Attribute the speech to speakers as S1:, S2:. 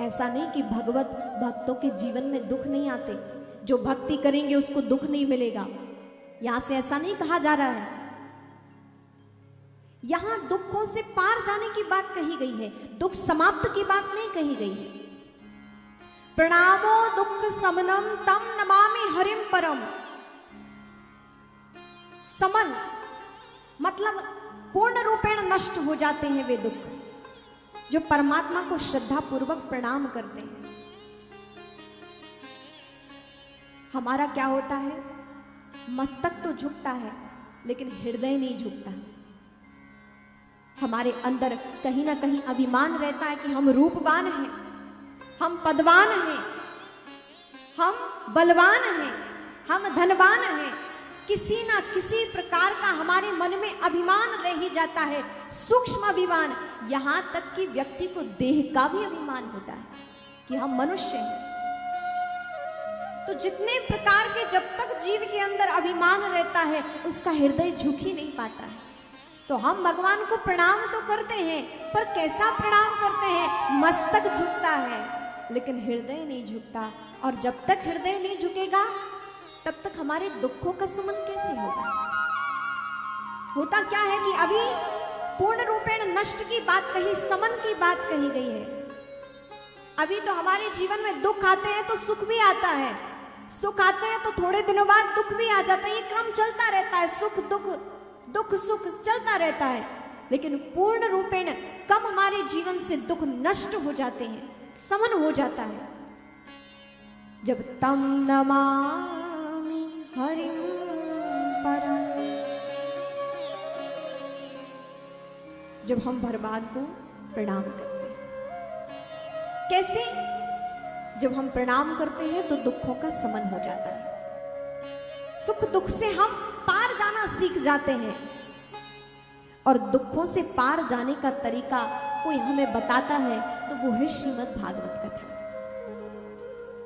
S1: ऐसा नहीं कि भगवत भक्तों के जीवन में दुख नहीं आते, जो भक्ति करेंगे उसको दुख नहीं मिलेगा। यहां से ऐसा नहीं कहा जा रहा है। यहां दुखों से पार जाने की बात कही गई है, दुख समाप्त की बात नहीं कही गई है। प्रणामो दुख समनम तम नमामि हरिम परम। समन मतलब पूर्ण रूपेण नष्ट हो जाते हैं वे दुख जो परमात्मा को श्रद्धा पूर्वक प्रणाम करते हैं। हमारा क्या होता है, मस्तक तो झुकता है लेकिन हृदय नहीं झुकता। हमारे अंदर कहीं ना कहीं अभिमान रहता है कि हम रूपवान हैं, हम पदवान हैं, हम बलवान हैं, हम धनवान हैं। किसी ना किसी प्रकार का हमारे मन में अभिमान रह ही जाता है, सूक्ष्म अभिमान। यहां तक कि व्यक्ति को देह का भी अभिमान होता है कि हम मनुष्य हैं। तो जितने प्रकार के जब तक जीव के अंदर अभिमान रहता है उसका हृदय झुक ही नहीं पाता है। तो हम भगवान को प्रणाम तो करते हैं, पर कैसा प्रणाम करते हैं, मस्तक झुकता है लेकिन हृदय नहीं झुकता। और जब तक हृदय नहीं झुकेगा तब तक हमारे दुखों का समन कैसे होगा। होता क्या है कि अभी पूर्ण रूपेण नष्ट की बात कही, समन की बात कही गई है। अभी तो हमारे जीवन में दुख आते हैं तो सुख भी आता है, सुख आते हैं तो थोड़े दिनों बाद दुख भी आ जाता है। ये क्रम चलता रहता है, सुख दुख दुख सुख चलता रहता है। लेकिन पूर्ण रूपेण कब हमारे जीवन से दुख नष्ट हो जाते हैं, समन हो जाता है, जब तम नमामि हरिम परम। जब हम भगवान को प्रणाम करते हैं। कैसे? जब हम प्रणाम करते हैं तो दुखों का समन हो जाता है, सुख दुख से हम पार जाना सीख जाते हैं। और दुखों से पार जाने का तरीका कोई हमें बताता है तो वो है श्रीमद् भागवत कथा।